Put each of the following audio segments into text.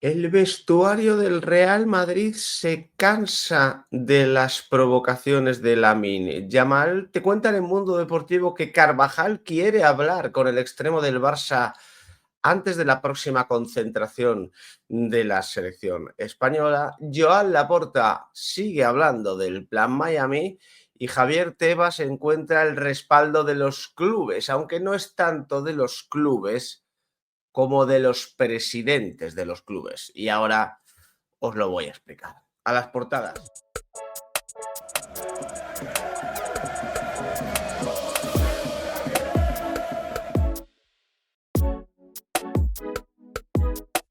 El vestuario del Real Madrid se cansa de las provocaciones de Lamine Yamal. Te cuenta en el Mundo Deportivo que Carvajal quiere hablar con el extremo del Barça antes de la próxima concentración de la selección española. Joan Laporta sigue hablando del plan Miami y Javier Tebas encuentra el respaldo de los clubes, aunque no es tanto de los clubes como de los presidentes de los clubes. Y ahora os lo voy a explicar. A las portadas.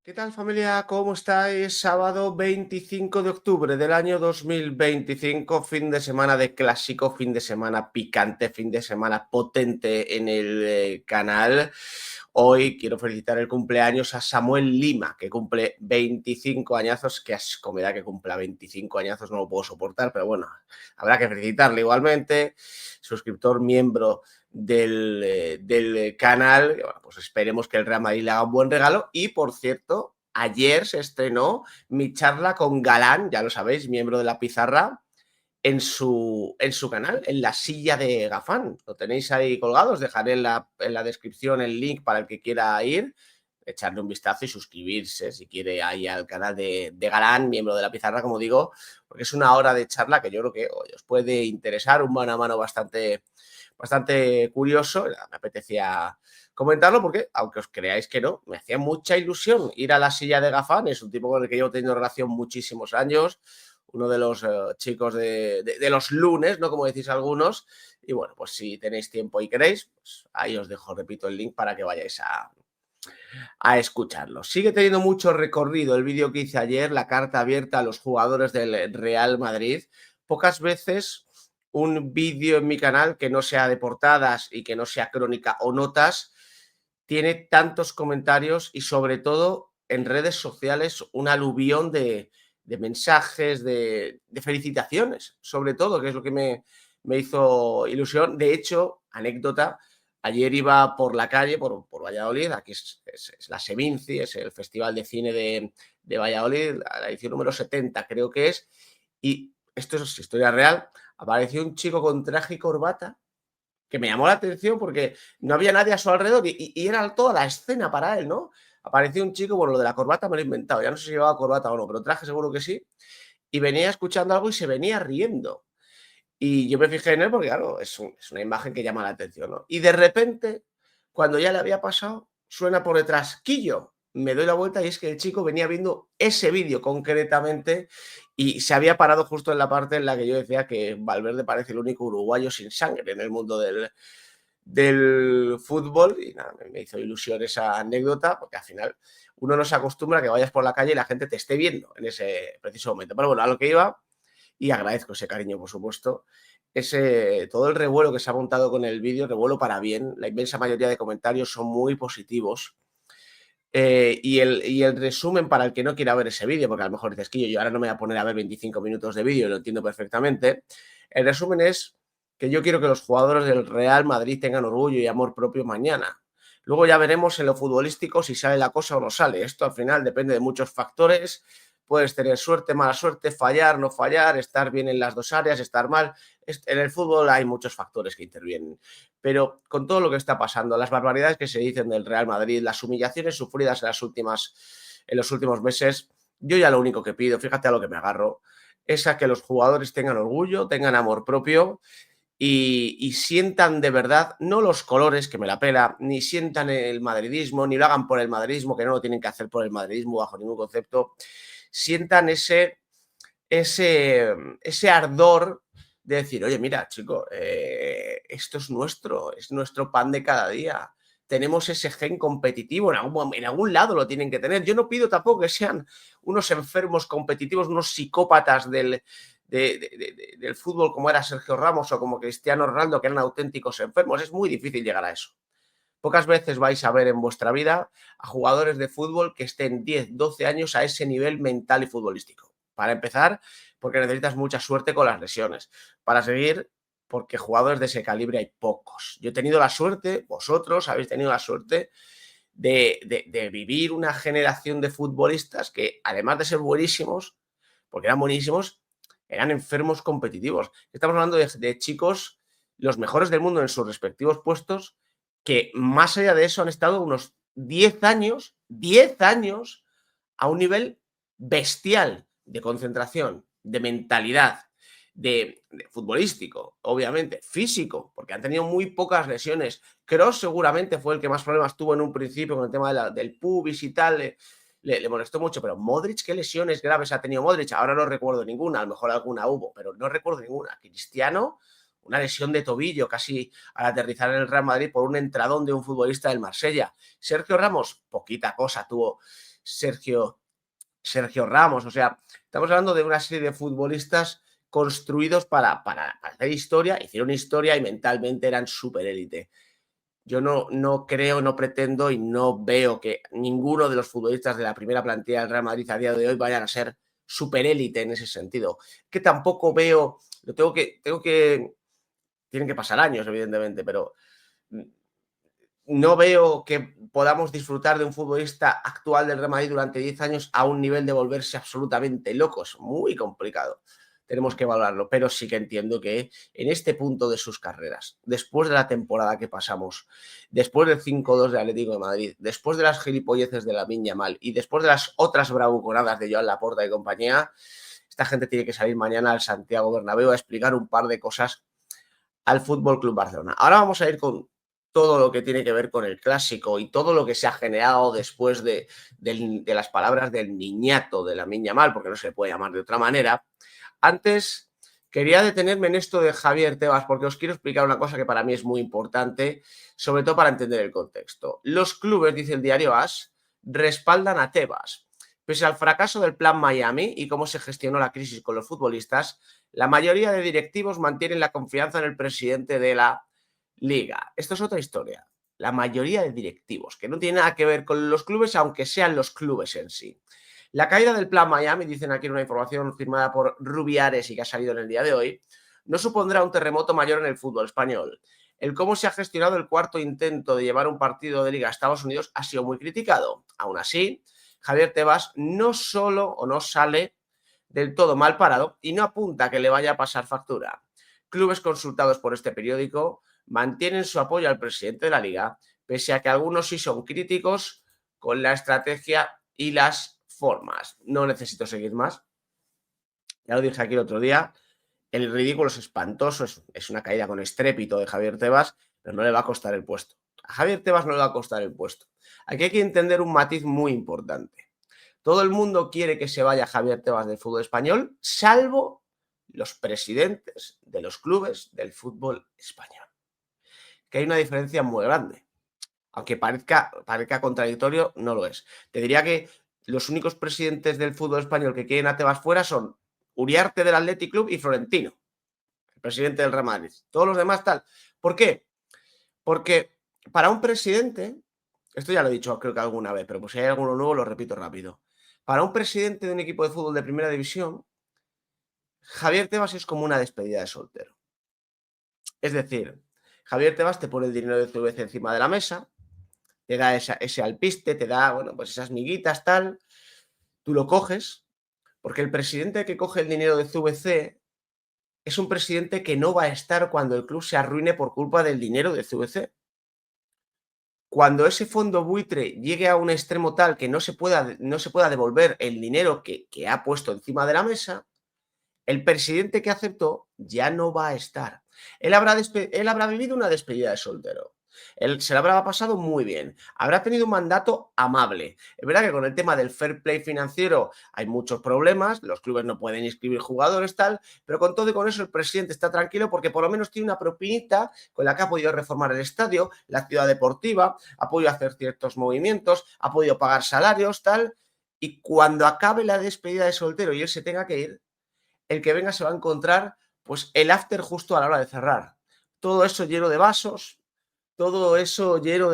¿Qué tal, familia? ¿Cómo estáis? Sábado 25 de octubre del año 2025, fin de semana de clásico, fin de semana picante, fin de semana potente en el canal. Hoy quiero felicitar el cumpleaños a Samuel Lima, que cumple 25 añazos. Qué asco me da que cumpla 25 añazos, no lo puedo soportar, pero bueno, habrá que felicitarle igualmente. Suscriptor, miembro del canal. Bueno, pues esperemos que el Real Madrid le haga un buen regalo. Y por cierto, ayer se estrenó mi charla con Galán, ya lo sabéis, miembro de la pizarra, en su canal, en la silla de Gafán. Lo tenéis ahí colgado, os dejaré en la descripción el link para el que quiera ir, echarle un vistazo y suscribirse si quiere ahí al canal de Galán, miembro de la pizarra, como digo, porque es una hora de charla que yo creo que os puede interesar, un mano a mano bastante curioso. Me apetecía comentarlo porque, aunque os creáis que no, me hacía mucha ilusión ir a la silla de Gafán. Es un tipo con el que llevo teniendo relación muchísimos años, uno de los chicos de los lunes, ¿no? Como decís algunos. Y bueno, pues si tenéis tiempo y queréis, pues ahí os dejo, repito, el link para que vayáis a escucharlo. Sigue teniendo mucho recorrido el vídeo que hice ayer, la carta abierta a los jugadores del Real Madrid. Pocas veces un vídeo en mi canal que no sea de portadas y que no sea crónica o notas tiene tantos comentarios y sobre todo en redes sociales un aluvión de mensajes, de felicitaciones, sobre todo, que es lo que me hizo ilusión. De hecho, anécdota, ayer iba por la calle, por Valladolid, aquí es la Sevinci, es el Festival de Cine de Valladolid, la edición número 70 creo que es, y esto es historia real, apareció un chico con traje y corbata que me llamó la atención porque no había nadie a su alrededor y era toda la escena para él, ¿no? Apareció un chico, bueno, lo de la corbata me lo he inventado, ya no sé si llevaba corbata o no, pero traje seguro que sí, y venía escuchando algo y se venía riendo. Y yo me fijé en él porque, claro, es una imagen que llama la atención, ¿no? Y de repente, cuando ya le había pasado, suena por detrás, Quillo. Me doy la vuelta y es que el chico venía viendo ese vídeo concretamente y se había parado justo en la parte en la que yo decía que Valverde parece el único uruguayo sin sangre en el mundo del fútbol. Y nada, me hizo ilusión esa anécdota porque al final uno no se acostumbra a que vayas por la calle y la gente te esté viendo en ese preciso momento. Pero bueno, a lo que iba, y agradezco ese cariño, por supuesto. Todo el revuelo que se ha montado con el vídeo, revuelo para bien, la inmensa mayoría de comentarios son muy positivos. Y el resumen para el que no quiera ver ese vídeo, porque a lo mejor dices que yo ahora no me voy a poner a ver 25 minutos de vídeo y lo entiendo perfectamente. El resumen es que yo quiero que los jugadores del Real Madrid tengan orgullo y amor propio mañana. Luego ya veremos en lo futbolístico si sale la cosa o no sale. Esto al final depende de muchos factores. Puedes tener suerte, mala suerte, fallar, no fallar, estar bien en las dos áreas, estar mal. En el fútbol hay muchos factores que intervienen. Pero con todo lo que está pasando, las barbaridades que se dicen del Real Madrid, las humillaciones sufridas en los últimos meses, yo ya lo único que pido, fíjate a lo que me agarro, es a que los jugadores tengan orgullo, tengan amor propio y sientan de verdad, no los colores, que me la pela, ni sientan el madridismo, ni lo hagan por el madridismo, que no lo tienen que hacer por el madridismo bajo ningún concepto, sientan ese ardor de decir, oye, mira, chico, esto es nuestro pan de cada día. Tenemos ese gen competitivo, en algún lado lo tienen que tener. Yo no pido tampoco que sean unos enfermos competitivos, unos psicópatas del fútbol como era Sergio Ramos o como Cristiano Ronaldo, que eran auténticos enfermos. Es muy difícil llegar a eso. Pocas veces vais a ver en vuestra vida a jugadores de fútbol que estén 10, 12 años a ese nivel mental y futbolístico. Para empezar, porque necesitas mucha suerte con las lesiones. Para seguir, porque jugadores de ese calibre hay pocos. Yo he tenido la suerte, vosotros habéis tenido la suerte de vivir una generación de futbolistas que, además de ser buenísimos, porque eran buenísimos, eran enfermos competitivos. Estamos hablando de chicos, los mejores del mundo en sus respectivos puestos, que más allá de eso han estado unos 10 años a un nivel bestial de concentración, de mentalidad, de futbolístico, obviamente, físico, porque han tenido muy pocas lesiones. Kroos seguramente fue el que más problemas tuvo en un principio con el tema del pubis y tal, le molestó mucho, pero Modric, ¿qué lesiones graves ha tenido Modric? Ahora no recuerdo ninguna, a lo mejor alguna hubo, pero no recuerdo ninguna. Cristiano, una lesión de tobillo casi al aterrizar en el Real Madrid por un entradón de un futbolista del Marsella. Sergio Ramos, poquita cosa tuvo Sergio Ramos. O sea, estamos hablando de una serie de futbolistas construidos para hacer historia, hicieron historia y mentalmente eran súper élite. Yo no creo, no pretendo y no veo que ninguno de los futbolistas de la primera plantilla del Real Madrid a día de hoy vayan a ser superélite en ese sentido. Que tampoco veo, tienen que pasar años, evidentemente, pero no veo que podamos disfrutar de un futbolista actual del Real Madrid durante 10 años a un nivel de volverse absolutamente locos. Muy complicado. Tenemos que valorarlo, pero sí que entiendo que en este punto de sus carreras, después de la temporada que pasamos, después del 5-2 de Atlético de Madrid, después de las gilipolleces de Lamine Yamal y después de las otras bravuconadas de Joan Laporta y compañía, esta gente tiene que salir mañana al Santiago Bernabéu a explicar un par de cosas al Fútbol Club Barcelona. Ahora vamos a ir con todo lo que tiene que ver con el clásico y todo lo que se ha generado después de las palabras del niñato de Lamine Yamal, porque no se le puede llamar de otra manera. Antes, quería detenerme en esto de Javier Tebas, porque os quiero explicar una cosa que para mí es muy importante, sobre todo para entender el contexto. Los clubes, dice el diario AS, respaldan a Tebas. Pese al fracaso del Plan Miami y cómo se gestionó la crisis con los futbolistas, la mayoría de directivos mantienen la confianza en el presidente de la liga. Esto es otra historia. La mayoría de directivos, que no tiene nada que ver con los clubes, aunque sean los clubes en sí. La caída del Plan Miami, dicen aquí en una información firmada por Rubiares y que ha salido en el día de hoy, no supondrá un terremoto mayor en el fútbol español. El cómo se ha gestionado el cuarto intento de llevar un partido de liga a Estados Unidos ha sido muy criticado. Aún así, Javier Tebas no solo o no sale del todo mal parado y no apunta a que le vaya a pasar factura. Clubes consultados por este periódico mantienen su apoyo al presidente de la liga, pese a que algunos sí son críticos con la estrategia y las formas. No necesito seguir más. Ya lo dije aquí el otro día. El ridículo es espantoso, es una caída con estrépito de Javier Tebas, pero no le va a costar el puesto. A Javier Tebas no le va a costar el puesto. Aquí hay que entender un matiz muy importante. Todo el mundo quiere que se vaya Javier Tebas del fútbol español, salvo los presidentes de los clubes del fútbol español. Que hay una diferencia muy grande. Aunque parezca contradictorio, no lo es. Te diría que los únicos presidentes del fútbol español que quieren a Tebas fuera son Uriarte del Athletic Club y Florentino, el presidente del Real Madrid. Todos los demás tal. ¿Por qué? Porque para un presidente, esto ya lo he dicho creo que alguna vez, pero pues si hay alguno nuevo lo repito rápido. Para un presidente de un equipo de fútbol de primera división, Javier Tebas es como una despedida de soltero. Es decir, Javier Tebas te pone el dinero de CVC encima de la mesa, te da ese alpiste, te da, bueno, pues esas miguitas, tal, tú lo coges, porque el presidente que coge el dinero de CVC es un presidente que no va a estar cuando el club se arruine por culpa del dinero de CVC. Cuando ese fondo buitre llegue a un extremo tal que no se pueda devolver el dinero que ha puesto encima de la mesa, el presidente que aceptó ya no va a estar. Él habrá vivido una despedida de soltero. Él se lo habrá pasado muy bien. Habrá tenido un mandato amable. Es verdad que con el tema del fair play financiero hay muchos problemas. Los clubes no pueden inscribir jugadores, tal. Pero con todo y con eso el presidente está tranquilo porque por lo menos tiene una propinita con la que ha podido reformar el estadio, la ciudad deportiva, ha podido hacer ciertos movimientos, ha podido pagar salarios, tal. Y cuando acabe la despedida de soltero y él se tenga que ir, el que venga se va a encontrar pues el after justo a la hora de cerrar. Todo eso lleno de vasos, todo eso lleno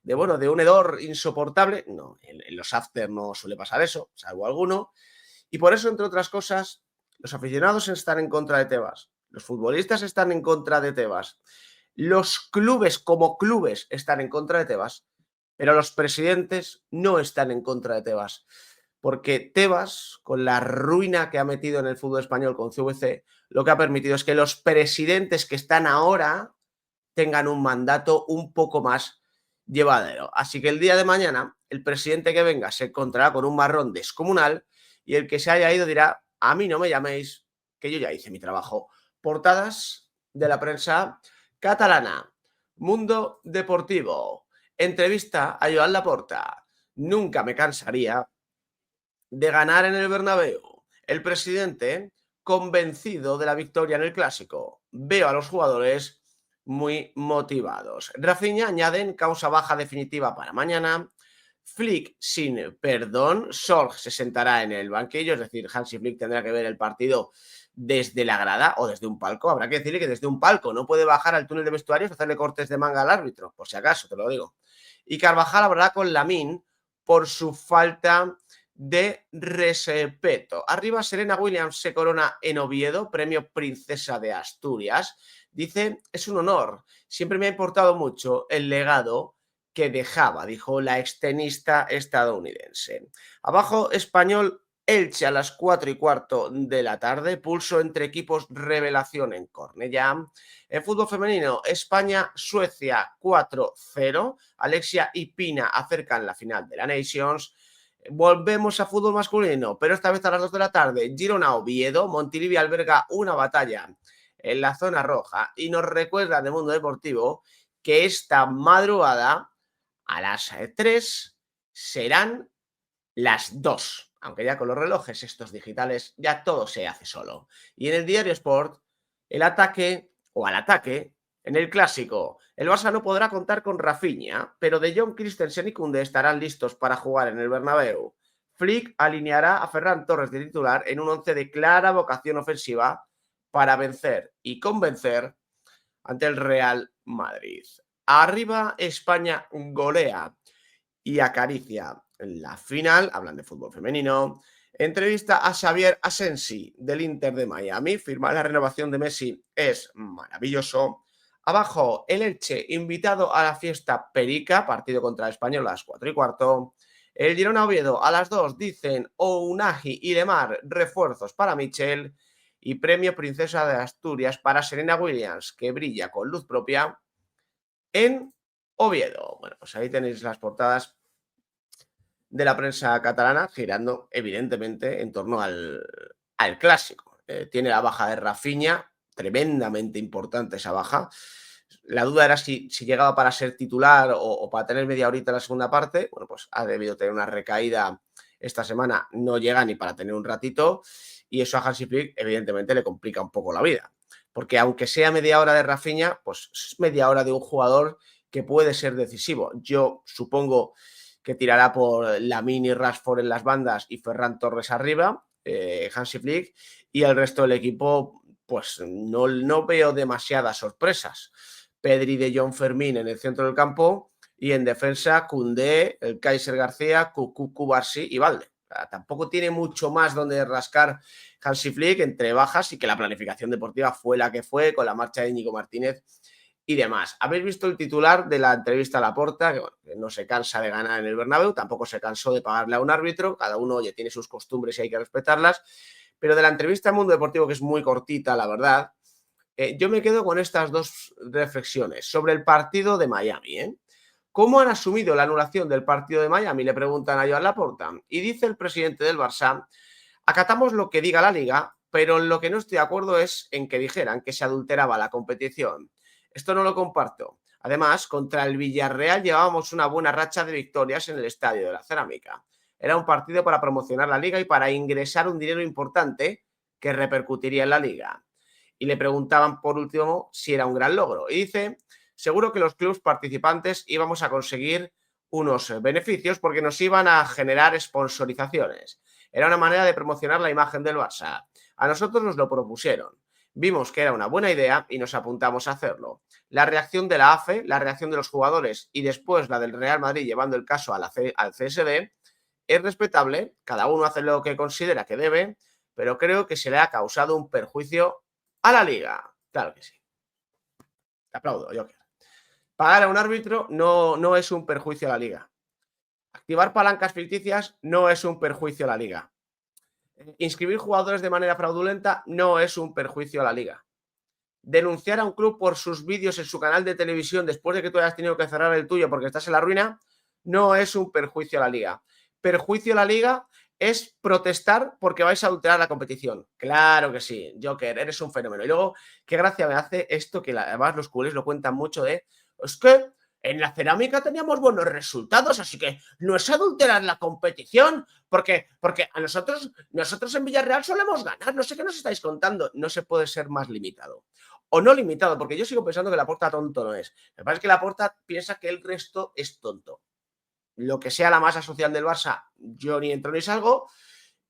bueno, de un hedor insoportable. No, en los after no suele pasar eso, salvo alguno. Y por eso, entre otras cosas, los aficionados están en contra de Tebas, los futbolistas están en contra de Tebas, los clubes como clubes están en contra de Tebas, Pero los presidentes no están en contra de Tebas, porque Tebas, con la ruina que ha metido en el fútbol español con CVC, lo que ha permitido es que los presidentes que están ahora tengan un mandato un poco más llevadero. Así que el día de mañana, el presidente que venga se encontrará con un marrón descomunal y el que se haya ido dirá, a mí no me llaméis, que yo ya hice mi trabajo. Portadas de la prensa catalana. Mundo Deportivo. Entrevista a Joan Laporta. Nunca me cansaría de ganar en el Bernabéu. El presidente convencido de la victoria en el Clásico. Veo a los jugadores muy motivados. Rafinha añaden causa baja definitiva para mañana. Flick sin perdón. Sorg se sentará en el banquillo, es decir, Hansi Flick tendrá que ver el partido desde la grada o desde un palco. Habrá que decirle que desde un palco no puede bajar al túnel de vestuarios y hacerle cortes de manga al árbitro, por si acaso, te lo digo. Y Carvajal hablará con Lamine por su falta de respeto. Arriba, Serena Williams se corona en Oviedo, premio Princesa de Asturias. Dice, es un honor, siempre me ha importado mucho el legado que dejaba, dijo la extenista estadounidense. Abajo, Español Elche a las 4:15 de la tarde, pulso entre equipos revelación en Cornellá. En fútbol femenino, España-Suecia 4-0, Alexia y Pina acercan la final de la Nations. Volvemos a fútbol masculino, pero esta vez a las 2 de la tarde, Girona-Oviedo, Montilivi alberga una batalla en la zona roja y nos recuerda de Mundo Deportivo que esta madrugada a las 3 serán las 2, aunque ya con los relojes estos digitales ya todo se hace solo. Y en el Diario Sport, el ataque o al ataque en el Clásico. El Barça no podrá contar con Rafinha, pero De Jong, Christensen y Koundé estarán listos para jugar en el Bernabéu. Flick alineará a Ferran Torres de titular en un once de clara vocación ofensiva para vencer y convencer ante el Real Madrid. Arriba, España golea y acaricia la final. Hablan de fútbol femenino. Entrevista a Xavier Asensi del Inter de Miami. Firmar la renovación de Messi es maravilloso. Abajo, el Elche invitado a la fiesta Perica, partido contra el Español a las 4:15. El Girona Oviedo a las 2 dicen Ounahi y Lemar refuerzos para Michel y premio Princesa de Asturias para Serena Williams, que brilla con luz propia en Oviedo. Bueno, pues ahí tenéis las portadas de la prensa catalana girando evidentemente en torno al Clásico. Tiene la baja de Rafinha, tremendamente importante esa baja. La duda era si llegaba para ser titular o para tener media horita en la segunda parte. Bueno, pues ha debido tener una recaída esta semana, no llega ni para tener un ratito y eso a Hansi Flick evidentemente le complica un poco la vida. Porque aunque sea media hora de Rafinha, pues es media hora de un jugador que puede ser decisivo. Yo supongo que tirará por Lamine y Rashford en las bandas y Ferran Torres arriba, Hansi Flick, y el resto del equipo, pues no veo demasiadas sorpresas. Pedri, De Jong, Fermín en el centro del campo y en defensa Koundé, el Kaiser García, Cubarsí y Valde. O sea, tampoco tiene mucho más donde rascar Hansi Flick entre bajas y que la planificación deportiva fue la que fue con la marcha de Íñigo Martínez y demás. Habéis visto el titular de la entrevista a Laporta, que, bueno, que no se cansa de ganar en el Bernabéu, tampoco se cansó de pagarle a un árbitro, cada uno, oye, tiene sus costumbres y hay que respetarlas, pero de la entrevista al Mundo Deportivo, que es muy cortita, la verdad, yo me quedo con estas dos reflexiones sobre el partido de Miami. ¿Cómo han asumido la anulación del partido de Miami? Le preguntan a Joan Laporta. Y dice el presidente del Barça, acatamos lo que diga la Liga, pero en lo que no estoy de acuerdo es en que dijeran que se adulteraba la competición. Esto no lo comparto. Además, contra el Villarreal llevábamos una buena racha de victorias en el Estadio de la Cerámica. Era un partido para promocionar la Liga y para ingresar un dinero importante que repercutiría en la Liga. Y le preguntaban por último si era un gran logro. Y dice, seguro que los clubes participantes íbamos a conseguir unos beneficios porque nos iban a generar sponsorizaciones. Era una manera de promocionar la imagen del Barça. A nosotros nos lo propusieron. Vimos que era una buena idea y nos apuntamos a hacerlo. La reacción de la AFE, la reacción de los jugadores y después la del Real Madrid llevando el caso al CSD es respetable, cada uno hace lo que considera que debe, pero creo que se le ha causado un perjuicio a la Liga. Claro que sí. Te aplaudo, Joker. Pagar a un árbitro no es un perjuicio a la Liga. Activar palancas ficticias no es un perjuicio a la liga. Inscribir jugadores de manera fraudulenta no es un perjuicio a la liga. Denunciar a un club por sus vídeos en su canal de televisión después de que tú hayas tenido que cerrar el tuyo porque estás en la ruina no es un perjuicio a la liga. Perjuicio a la liga es protestar porque vais a adulterar la competición. Claro que sí, Joker, eres un fenómeno. Y luego, qué gracia me hace esto que además los culés lo cuentan mucho es que en la cerámica teníamos buenos resultados, así que no es adulterar la competición, porque a nosotros en Villarreal solemos ganar, no sé qué nos estáis contando, no se puede ser más limitado. O no limitado, porque yo sigo pensando que Laporta tonto no es. Lo que pasa es que Laporta piensa que el resto es tonto. Lo que sea la masa social del Barça, yo ni entro ni salgo,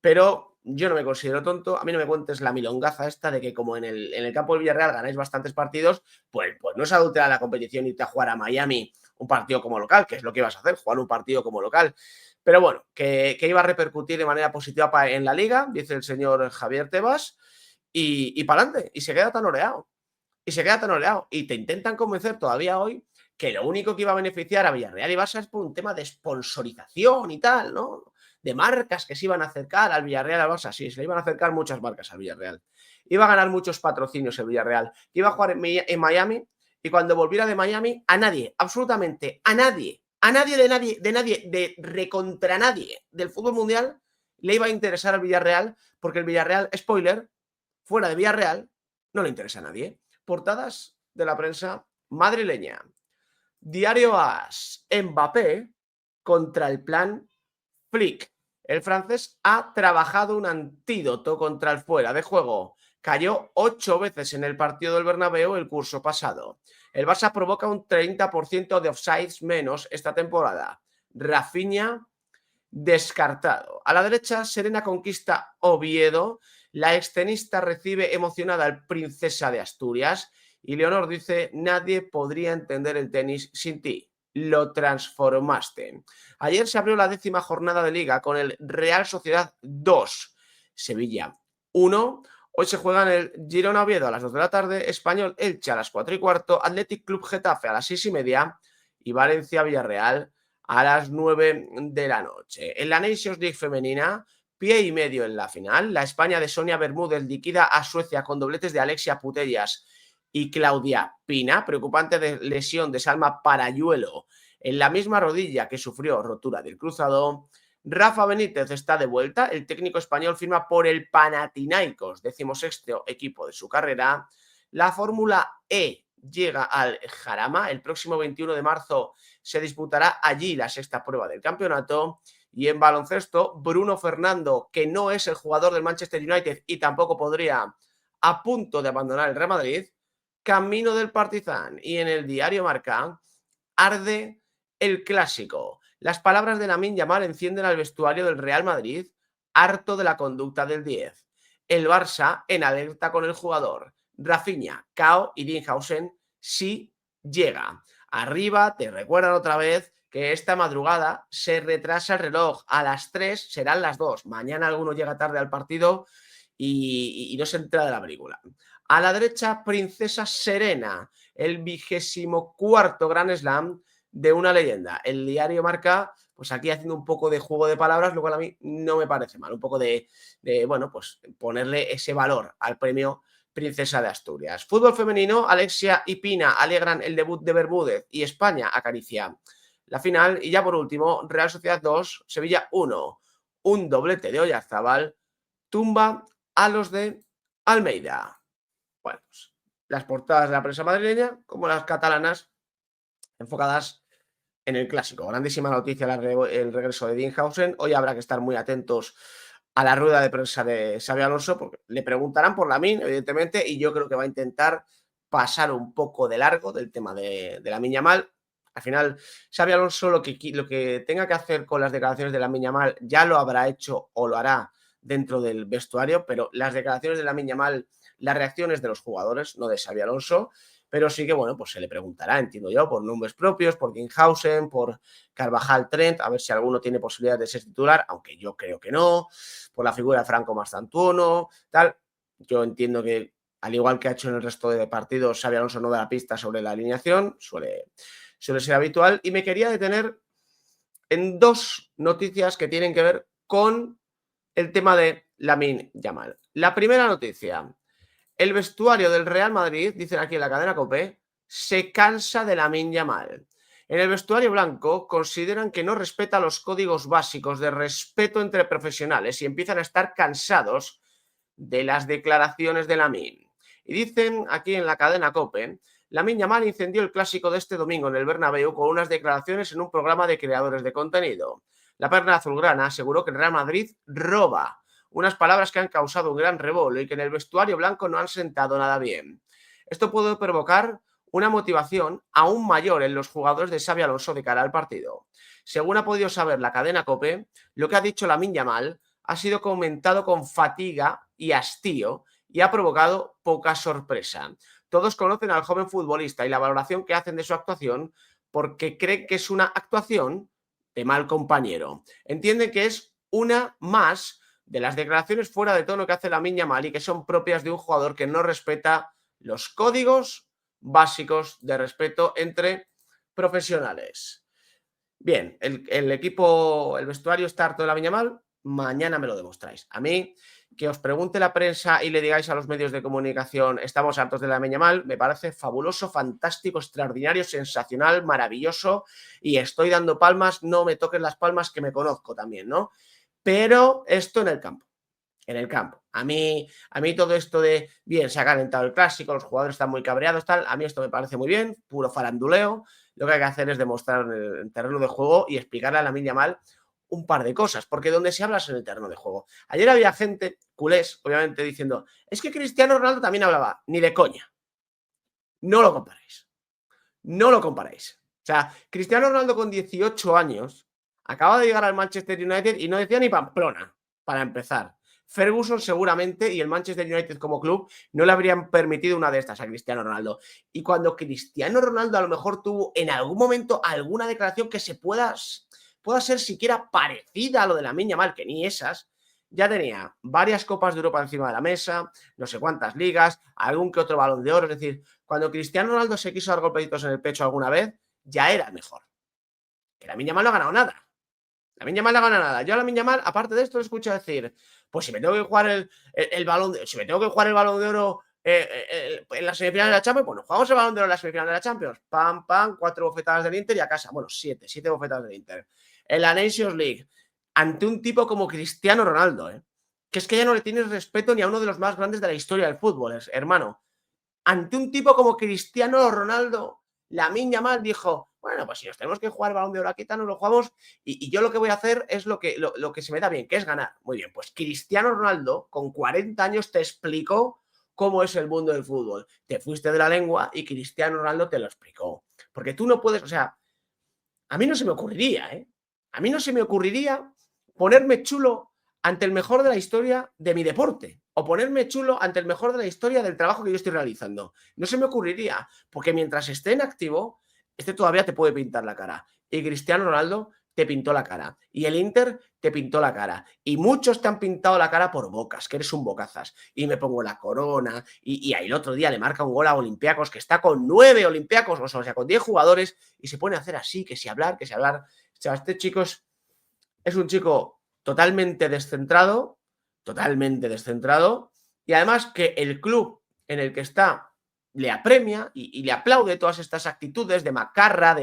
pero yo no me considero tonto. A mí no me cuentes la milongaza esta de que como en el campo del Villarreal ganáis bastantes partidos, pues no es adulterar la competición irte a jugar a Miami un partido como local, que es lo que ibas a hacer, jugar un partido como local. Pero bueno, que iba a repercutir de manera positiva en la liga, dice el señor Javier Tebas, y para adelante, y se queda tan oreado. Y se queda tan oleado. Y te intentan convencer todavía hoy que lo único que iba a beneficiar a Villarreal y Barça es por un tema de sponsorización y tal, ¿no? De marcas que se iban a acercar al Villarreal, al Barça. Sí, se le iban a acercar muchas marcas al Villarreal. Iba a ganar muchos patrocinios el Villarreal. Iba a jugar en Miami y cuando volviera de Miami, a nadie, absolutamente a nadie, de recontra nadie del fútbol mundial le iba a interesar al Villarreal porque el Villarreal, spoiler, fuera de Villarreal, no le interesa a nadie. Portadas de la prensa madrileña. Diario AS, Mbappé contra el plan Flick. El francés ha trabajado un antídoto contra el fuera de juego. Cayó 8 veces en el partido del Bernabéu el curso pasado. El Barça provoca un 30% de offsides menos esta temporada. Rafinha descartado. A la derecha, Serena conquista Oviedo. La extenista recibe emocionada al Princesa de Asturias. Y Leonor dice, nadie podría entender el tenis sin ti. Lo transformaste. Ayer se abrió la 10ª jornada de Liga con el Real Sociedad 2, Sevilla 1. Hoy se juega en el Girona Oviedo a las 2 de la tarde, Español Elche a las 4:15, Athletic Club Getafe a las 6:30 y Valencia Villarreal a las 9 de la noche. En la Nations League femenina, pie y medio en la final. La España de Sonia Bermúdez liquida a Suecia con dobletes de Alexia Putellas y Claudia Pina. Preocupante lesión de Salma Parayuelo en la misma rodilla que sufrió rotura del cruzado. Rafa Benítez está de vuelta. El técnico español firma por el Panathinaikos, 16º equipo de su carrera. La Fórmula E llega al Jarama. El próximo 21 de marzo se disputará allí la 6ª prueba del campeonato. Y en baloncesto, Bruno Fernando, que no es el jugador del Manchester United y tampoco podría, a punto de abandonar el Real Madrid, camino del Partizan. Y en el diario Marca, arde el clásico. Las palabras de Lamine Yamal encienden al vestuario del Real Madrid, harto de la conducta del 10. El Barça en alerta con el jugador. Rafinha, Cao y Dinhausen sí llega. Arriba te recuerdan otra vez que esta madrugada se retrasa el reloj. A las 3 serán las 2. Mañana alguno llega tarde al partido y no se entera de la película. A la derecha, Princesa Serena, el 24º Grand Slam de una leyenda. El diario Marca, pues aquí haciendo un poco de juego de palabras, lo cual a mí no me parece mal. Un poco bueno, pues ponerle ese valor al premio Princesa de Asturias. Fútbol femenino, Alexia y Pina alegran el debut de Bermúdez y España acaricia la final. Y ya por último, Real Sociedad 2, Sevilla 1. Un doblete de Oyarzábal tumba a los de Almeida. Bueno, pues las portadas de la prensa madrileña como las catalanas enfocadas en el clásico. Grandísima noticia el regreso de Dinhausen. Hoy habrá que estar muy atentos a la rueda de prensa de Xabi Alonso, porque le preguntarán por Lamine, evidentemente, y yo creo que va a intentar pasar un poco de largo del tema de Lamine Yamal. Al final, Xabi Alonso lo que tenga que hacer con las declaraciones de Lamine Yamal ya lo habrá hecho o lo hará dentro del vestuario, pero las declaraciones de Lamine Yamal, las reacciones de los jugadores, no de Xabi Alonso, pero sí que, bueno, pues se le preguntará, entiendo yo, por nombres propios, por Dinhausen, por Carvajal Trent, a ver si alguno tiene posibilidad de ser titular, aunque yo creo que no, por la figura de Franco Mastantuono, tal. Yo entiendo que, al igual que ha hecho en el resto de partidos, Xabi Alonso no da la pista sobre la alineación, suele ser habitual. Y me quería detener en dos noticias que tienen que ver con el tema de Lamine Yamal. La primera noticia: el vestuario del Real Madrid, dicen aquí en la cadena COPE, se cansa de Lamine Yamal. En el vestuario blanco consideran que no respeta los códigos básicos de respeto entre profesionales y empiezan a estar cansados de las declaraciones de Lamine. Y dicen aquí en la cadena COPE: Lamine Yamal incendió el clásico de este domingo en el Bernabéu con unas declaraciones en un programa de creadores de contenido. La perna azulgrana aseguró que el Real Madrid roba, unas palabras que han causado un gran revuelo y que en el vestuario blanco no han sentado nada bien. Esto puede provocar una motivación aún mayor en los jugadores de Xabi Alonso de cara al partido. Según ha podido saber la cadena COPE, lo que ha dicho Lamine Yamal ha sido comentado con fatiga y hastío y ha provocado poca sorpresa. Todos conocen al joven futbolista y la valoración que hacen de su actuación porque creen que es una actuación de mal compañero. Entienden que es una más de las declaraciones fuera de tono que hace Lamine Yamal y que son propias de un jugador que no respeta los códigos básicos de respeto entre profesionales. Bien, el equipo, el vestuario está harto de Lamine Yamal. Mañana me lo demostráis. A mí, que os pregunte la prensa y le digáis a los medios de comunicación estamos hartos de Lamine Yamal, me parece fabuloso, fantástico, extraordinario, sensacional, maravilloso, y estoy dando palmas. No me toques las palmas, que me conozco también, ¿no? Pero esto en el campo. En el campo. A mí todo esto de, bien, se ha calentado el clásico, los jugadores están muy cabreados, tal, a mí esto me parece muy bien, puro faranduleo. Lo que hay que hacer es demostrar en el terreno de juego y explicarle a Lamine Yamal un par de cosas, porque donde se habla es en el terreno de juego. Ayer había gente, culés, obviamente, diciendo, es que Cristiano Ronaldo también hablaba. Ni de coña. No lo comparéis. No lo comparéis. O sea, Cristiano Ronaldo con 18 años acaba de llegar al Manchester United y no decía ni Pamplona, para empezar. Ferguson seguramente y el Manchester United como club no le habrían permitido una de estas a Cristiano Ronaldo. Y cuando Cristiano Ronaldo a lo mejor tuvo en algún momento alguna declaración que se pueda ser siquiera parecida a lo de Lamine Yamal, que ni esas, ya tenía varias Copas de Europa encima de la mesa, no sé cuántas ligas, algún que otro Balón de Oro. Es decir, cuando Cristiano Ronaldo se quiso dar golpecitos en el pecho alguna vez, ya era el mejor. Que Lamine Yamal no ha ganado nada. Lamine Yamal no ha ganado nada. Yo a Lamine Yamal, aparte de esto, lo escucho decir, pues si me tengo que jugar el balón, si me tengo que jugar el Balón de Oro en la semifinal de la Champions, pues nos jugamos el Balón de Oro en la semifinal de la Champions. Pam, pam, 4 bofetadas del Inter y a casa. Bueno, 7 bofetadas del Inter. En la Nations League, ante un tipo como Cristiano Ronaldo, que es que ya no le tienes respeto ni a uno de los más grandes de la historia del fútbol, hermano. Ante un tipo como Cristiano Ronaldo, Lamine Yamal dijo, bueno, pues si nos tenemos que jugar el Balón de Oro aquí, nos lo jugamos y yo lo que voy a hacer es lo que se me da bien, que es ganar. Muy bien, pues Cristiano Ronaldo con 40 años te explicó cómo es el mundo del fútbol. Te fuiste de la lengua y Cristiano Ronaldo te lo explicó. Porque tú no puedes, o sea, a mí no se me ocurriría, a mí no se me ocurriría ponerme chulo ante el mejor de la historia de mi deporte o ponerme chulo ante el mejor de la historia del trabajo que yo estoy realizando. No se me ocurriría, porque mientras esté en activo, este todavía te puede pintar la cara. Y Cristiano Ronaldo te pintó la cara. Y el Inter te pintó la cara. Y muchos te han pintado la cara por bocas, que eres un bocazas. Y me pongo la corona. Y ahí el otro día le marca un gol a Olympiacos, que está con 9 Olympiacos, o sea, con 10 jugadores, y se pone a hacer así, que si hablar, que si hablar. O sea, este chico es un chico totalmente descentrado, y además que el club en el que está le apremia y le aplaude todas estas actitudes de macarra,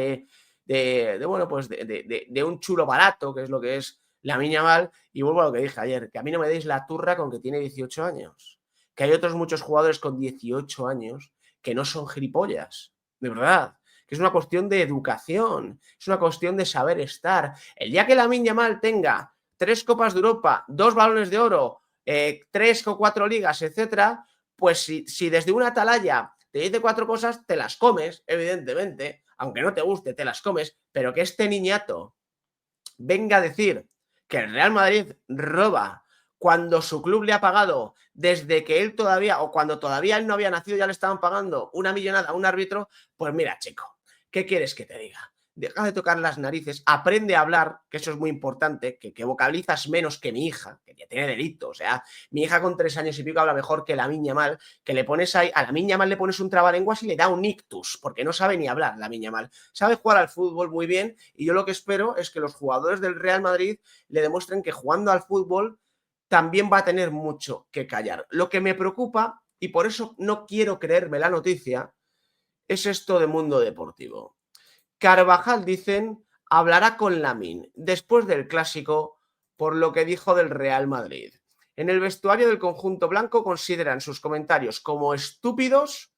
bueno, pues de un chulo barato, que es lo que es Lamine Yamal. Y vuelvo a lo que dije ayer, que a mí no me deis la turra con que tiene 18 años, que hay otros muchos jugadores con 18 años que no son gilipollas, de verdad, que es una cuestión de educación, es una cuestión de saber estar. El día que Lamine Yamal tenga 3 Copas de Europa, 2 Balones de Oro, 3 o 4 ligas, etcétera, pues si desde una atalaya te dice 4 cosas, te las comes, evidentemente, aunque no te guste, te las comes, pero que este niñato venga a decir que el Real Madrid roba cuando su club le ha pagado desde que él todavía, o cuando todavía él no había nacido, ya le estaban pagando una millonada a un árbitro, pues mira, chico, ¿qué quieres que te diga? deja de tocar las narices, aprende a hablar, que eso es muy importante, que vocalizas menos que mi hija, que ya tiene delito. O sea, mi hija con 3 años y pico habla mejor que Lamine Yamal, que le pones ahí, a Lamine Yamal le pones un trabalenguas y le da un ictus, porque no sabe ni hablar Lamine Yamal. Sabe jugar al fútbol muy bien y yo lo que espero es que los jugadores del Real Madrid le demuestren que jugando al fútbol también va a tener mucho que callar. Lo que me preocupa, y por eso no quiero creerme la noticia, es esto de Mundo Deportivo. Carvajal, dicen, hablará con Lamine después del Clásico por lo que dijo del Real Madrid. En el vestuario del conjunto blanco consideran sus comentarios como estúpidos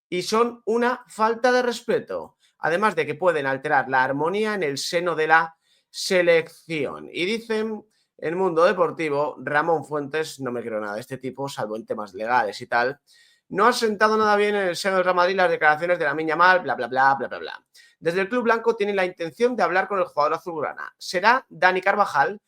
y son una falta de respeto, además de que pueden alterar la armonía en el seno de la selección. Y dicen en Mundo Deportivo, Ramón Fuentes, no me creo nada de este tipo, salvo en temas legales y tal, no ha sentado nada bien en el seno del Real Madrid las declaraciones de Lamine Yamal, bla, bla, bla, bla, bla, bla. Desde el club blanco tienen la intención de hablar con el jugador azulgrana. Será Dani Carvajal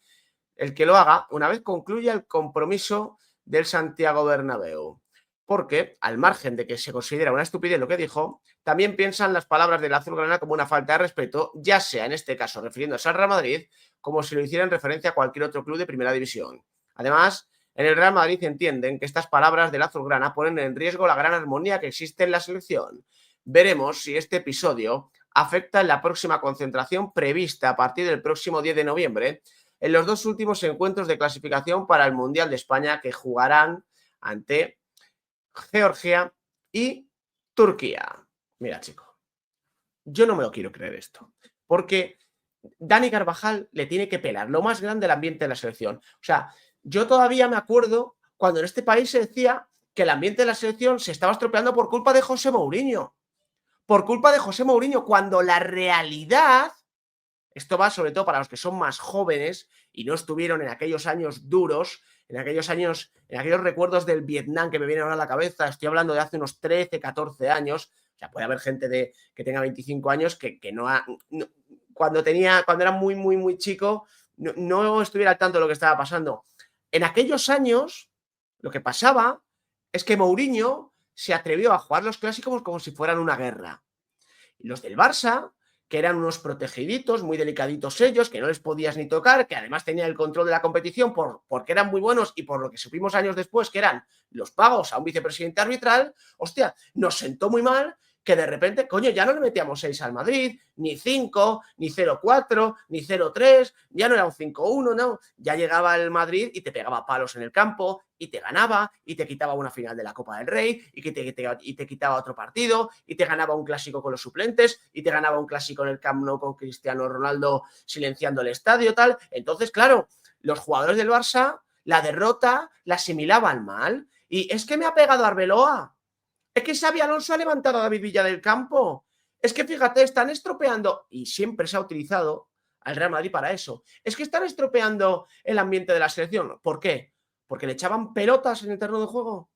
el que lo haga una vez concluya el compromiso del Santiago Bernabéu. Porque, al margen de que se considera una estupidez lo que dijo, también piensan las palabras del azulgrana como una falta de respeto, ya sea en este caso refiriéndose al Real Madrid, como si lo hiciera en referencia a cualquier otro club de primera división. Además, en el Real Madrid entienden que estas palabras del azulgrana ponen en riesgo la gran armonía que existe en la selección. Veremos si este episodio afecta en la próxima concentración prevista a partir del próximo 10 de noviembre en los 2 últimos encuentros de clasificación para el Mundial de España que jugarán ante Georgia y Turquía. Mira, chico, yo no me lo quiero creer esto, porque Dani Carvajal le tiene que pelar lo más grande el ambiente de la selección. O sea, yo todavía me acuerdo cuando en este país se decía que el ambiente de la selección se estaba estropeando por culpa de José Mourinho. Por culpa de José Mourinho, cuando la realidad, esto va sobre todo para los que son más jóvenes y no estuvieron en aquellos años duros, en aquellos años, en aquellos recuerdos del Vietnam que me vienen ahora a la cabeza. Estoy hablando de hace unos 13, 14 años. O sea, puede haber gente que tenga 25 años que no ha... No, cuando era muy, muy, muy chico, no estuviera al tanto de lo que estaba pasando. En aquellos años, lo que pasaba es que Mourinho se atrevió a jugar los clásicos como si fueran una guerra. Y los del Barça, que eran unos protegiditos, muy delicaditos ellos, que no les podías ni tocar, que además tenían el control de la competición porque eran muy buenos y por lo que supimos años después que eran los pagos a un vicepresidente arbitral, hostia, nos sentó muy mal que de repente, coño, ya no le metíamos 6 al Madrid, ni 5, ni 0-4, ni 0-3, ya no era un 5-1, no, ya llegaba el Madrid y te pegaba palos en el campo, y te ganaba, y te quitaba una final de la Copa del Rey, y te quitaba otro partido, y te ganaba un clásico con los suplentes, y te ganaba un clásico en el Camp Nou con Cristiano Ronaldo silenciando el estadio, tal. Entonces, claro, los jugadores del Barça la derrota la asimilaban mal, y es que me ha pegado Arbeloa. Es que Xabi Alonso ha levantado a David Villa del campo. Es que fíjate, están estropeando, y siempre se ha utilizado al Real Madrid para eso. Es que están estropeando el ambiente de la selección. ¿Por qué? Porque le echaban pelotas en el terreno de juego.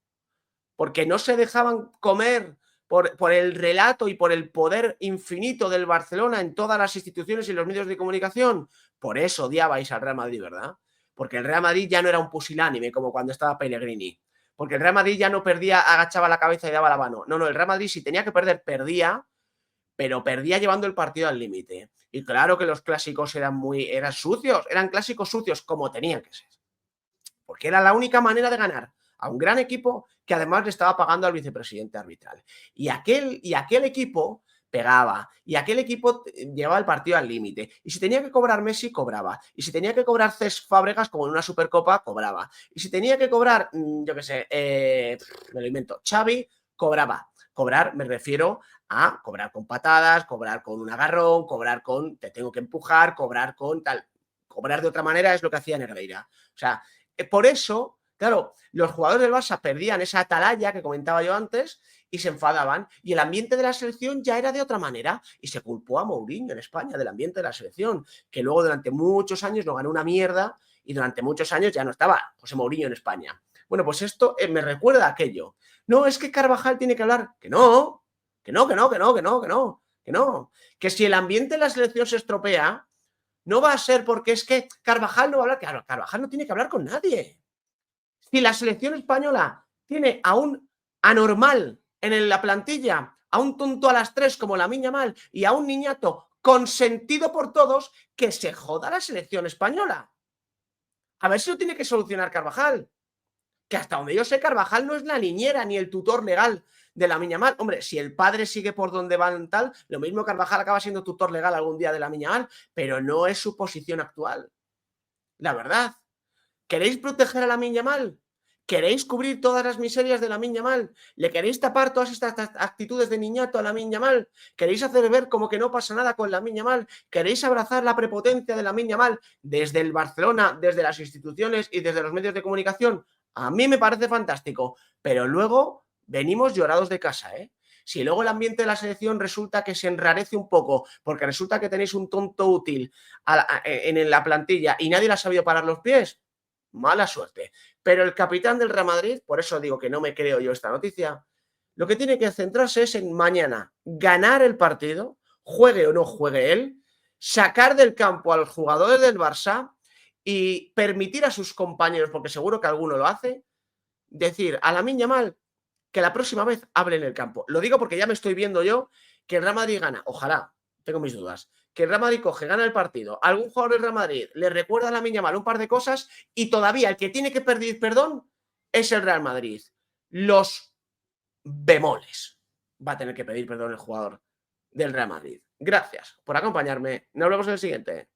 Porque no se dejaban comer por el relato y por el poder infinito del Barcelona en todas las instituciones y los medios de comunicación. Por eso odiabais al Real Madrid, ¿verdad? Porque el Real Madrid ya no era un pusilánime como cuando estaba Pellegrini. Porque el Real Madrid ya no perdía, agachaba la cabeza y daba la mano. No, el Real Madrid si tenía que perder, perdía, pero perdía llevando el partido al límite. Y claro que los clásicos eran sucios, eran clásicos sucios como tenían que ser. Porque era la única manera de ganar a un gran equipo que además le estaba pagando al vicepresidente arbitral. Y aquel equipo pegaba, y aquel equipo llevaba el partido al límite. Y si tenía que cobrar Messi, cobraba. Y si tenía que cobrar Cesc Fábregas, como en una Supercopa, cobraba. Y si tenía que cobrar, yo qué sé, me lo invento, Xavi, cobraba. Cobrar, me refiero a cobrar con patadas, cobrar con un agarrón, cobrar con te tengo que empujar, cobrar con tal. Cobrar de otra manera es lo que hacía Negreira. O sea, por eso, claro, los jugadores del Barça perdían esa atalaya que comentaba yo antes y se enfadaban. Y el ambiente de la selección ya era de otra manera. Y se culpó a Mourinho en España del ambiente de la selección, que luego durante muchos años no ganó una mierda y durante muchos años ya no estaba José Mourinho en España. Bueno, pues esto me recuerda a aquello. No, es que Carvajal tiene que hablar. Que no, que no, que no, que no, que no, que no, que no. Que si el ambiente de la selección se estropea, no va a ser porque es que Carvajal no va a hablar. Claro, Carvajal no tiene que hablar con nadie. Si la selección española tiene a un anormal en la plantilla, a un tonto a las 3 como Lamine Yamal y a un niñato consentido por todos, que se joda la selección española. A ver si lo tiene que solucionar Carvajal. Que hasta donde yo sé, Carvajal no es la niñera ni el tutor legal de Lamine Yamal. Hombre, si el padre sigue por donde van tal, lo mismo Carvajal acaba siendo tutor legal algún día de Lamine Yamal, pero no es su posición actual. La verdad. ¿Queréis proteger a Lamine Yamal? ¿Queréis cubrir todas las miserias de Lamine Yamal? ¿Le queréis tapar todas estas actitudes de niñato a Lamine Yamal? ¿Queréis hacer ver como que no pasa nada con Lamine Yamal? ¿Queréis abrazar la prepotencia de Lamine Yamal desde el Barcelona, desde las instituciones y desde los medios de comunicación? A mí me parece fantástico, pero luego venimos llorados de casa, ¿eh? Si luego el ambiente de la selección resulta que se enrarece un poco, porque resulta que tenéis un tonto útil en la plantilla y nadie le ha sabido parar los pies, mala suerte. Pero el capitán del Real Madrid, por eso digo que no me creo yo esta noticia, lo que tiene que centrarse es en mañana ganar el partido, juegue o no juegue él, sacar del campo a los jugadores del Barça y permitir a sus compañeros, porque seguro que alguno lo hace, decir a Lamine Yamal que la próxima vez hable en el campo. Lo digo porque ya me estoy viendo yo que el Real Madrid gana, ojalá, tengo mis dudas, que el Real Madrid coge, gana el partido, algún jugador del Real Madrid le recuerda a Lamine Yamal un par de cosas y todavía el que tiene que pedir perdón es el Real Madrid. Los bemoles va a tener que pedir perdón el jugador del Real Madrid. Gracias por acompañarme. Nos vemos en el siguiente.